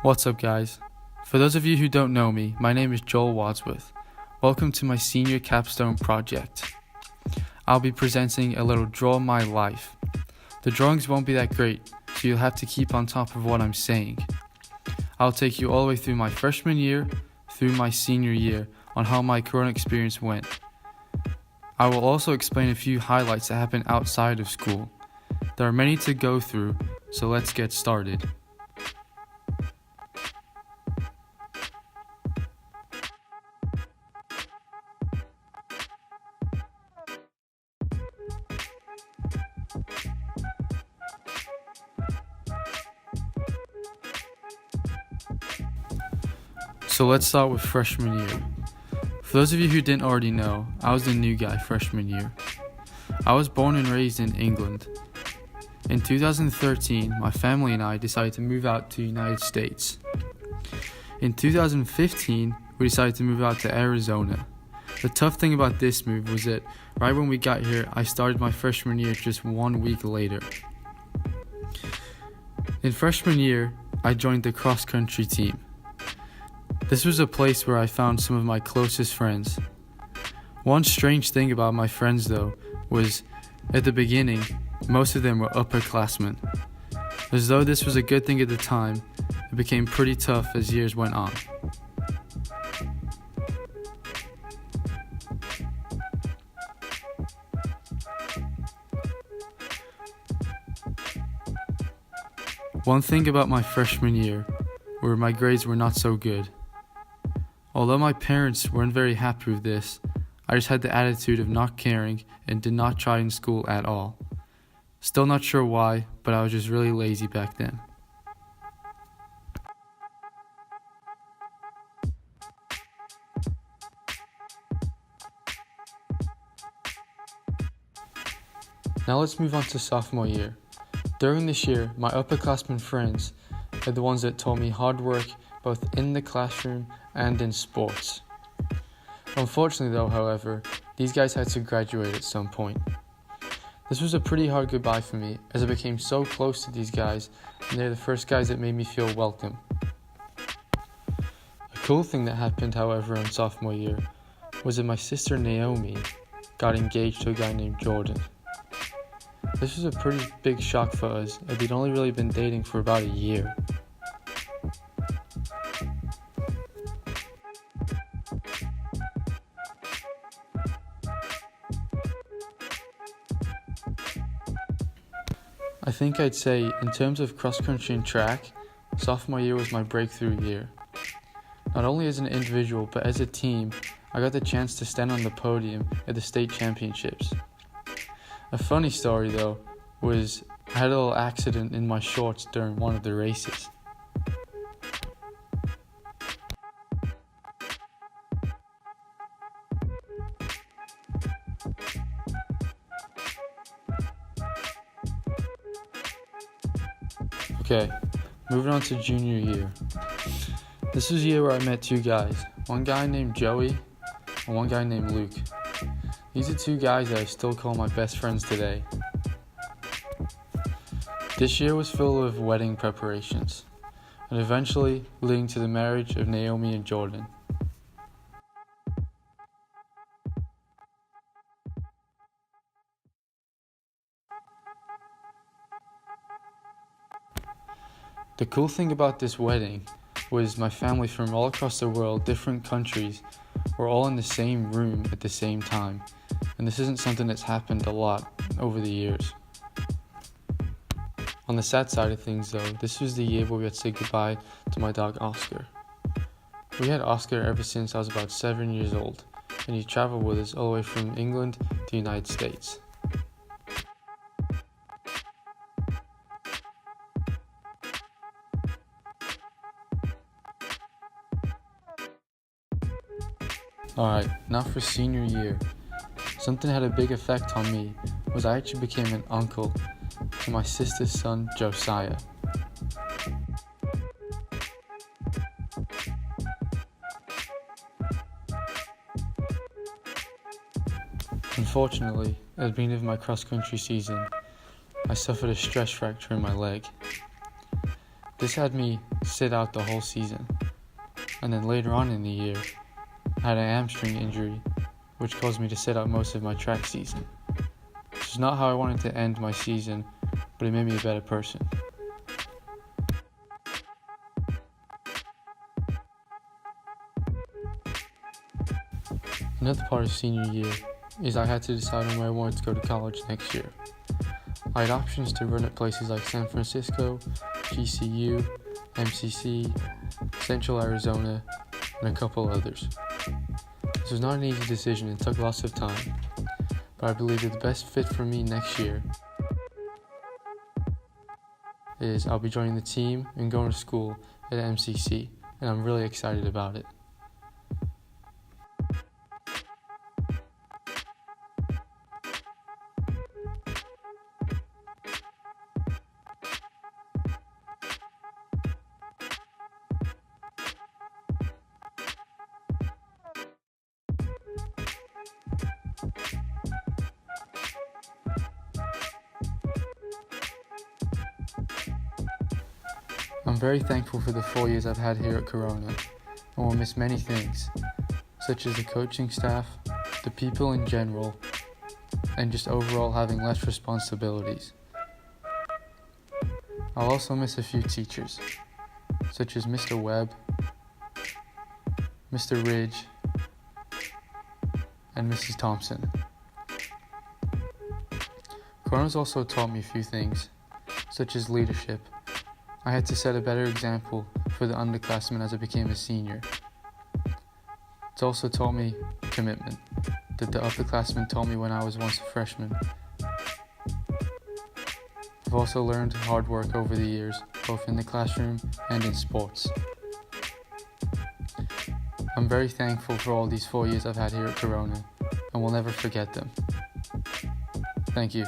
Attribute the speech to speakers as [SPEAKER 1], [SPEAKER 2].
[SPEAKER 1] What's up, guys? For those of you who don't know me, my name is Joel Wadsworth. Welcome to my senior Capstone project. I'll be presenting a little Draw My Life. The drawings won't be that great, so you'll have to keep on top of what I'm saying. I'll take you all the way through my freshman year, through my senior year, on how my current experience went. I will also explain a few highlights that happened outside of school. There are many to go through, so let's get started. So let's start with freshman year. For those of you who didn't already know, I was the new guy freshman year. I was born and raised in England. In 2013, my family and I decided to move out to the United States. In 2015, we decided to move out to Arizona. The tough thing about this move was that right when we got here, I started my freshman year just 1 week later. In freshman year, I joined the cross-country team. This was a place where I found some of my closest friends. One strange thing about my friends, though, was at the beginning, most of them were upperclassmen. As though this was a good thing at the time, it became pretty tough as years went on. One thing about my freshman year were my grades were not so good. Although my parents weren't very happy with this, I just had the attitude of not caring and did not try in school at all. Still not sure why, but I was just really lazy back then. Now let's move on to sophomore year. During this year, my upperclassmen friends are the ones that taught me hard work both in the classroom and in sports. Unfortunately though, however, these guys had to graduate at some point. This was a pretty hard goodbye for me as I became so close to these guys and they're the first guys that made me feel welcome. A cool thing that happened, however, in sophomore year was that my sister Naomi got engaged to a guy named Jordan. This was a pretty big shock for us as we'd only really been dating for about a year. I think I'd say, in terms of cross-country and track, sophomore year was my breakthrough year. Not only as an individual, but as a team, I got the chance to stand on the podium at the state championships. A funny story though, was I had a little accident in my shorts during one of the races. Okay, moving on to junior year. This was the year where I met two guys, one guy named Joey and one guy named Luke. These are two guys that I still call my best friends today. This year was full of wedding preparations, and eventually leading to the marriage of Naomi and Jordan. The cool thing about this wedding was my family from all across the world, different countries, were all in the same room at the same time. And this isn't something that's happened a lot over the years. On the sad side of things though, this was the year where we had to say goodbye to my dog Oscar. We had Oscar ever since I was about 7 years old, and he traveled with us all the way from England to the United States. Alright, now for senior year. Something that had a big effect on me was I actually became an uncle to my sister's son, Josiah. Unfortunately, at the beginning of my cross-country season, I suffered a stress fracture in my leg. This had me sit out the whole season. And then later on in the year, I had a hamstring injury, which caused me to sit out most of my track season. Which is not how I wanted to end my season, but it made me a better person. Another part of senior year is I had to decide on where I wanted to go to college next year. I had options to run at places like San Francisco, GCU, MCC, Central Arizona, and a couple others. This was not an easy decision and took lots of time, but I believe that the best fit for me next year is I'll be joining the team and going to school at MCC, and I'm really excited about it. I'm very thankful for the 4 years I've had here at Corona, and will miss many things, such as the coaching staff, the people in general, and just overall having less responsibilities. I'll also miss a few teachers, such as Mr. Webb, Mr. Ridge, and Mrs. Thompson. Corona's also taught me a few things, such as leadership. I had to set a better example for the underclassmen as I became a senior. It's also taught me commitment that the upperclassmen taught me when I was once a freshman. I've also learned hard work over the years, both in the classroom and in sports. I'm very thankful for all these 4 years I've had here at Corona, and will never forget them. Thank you.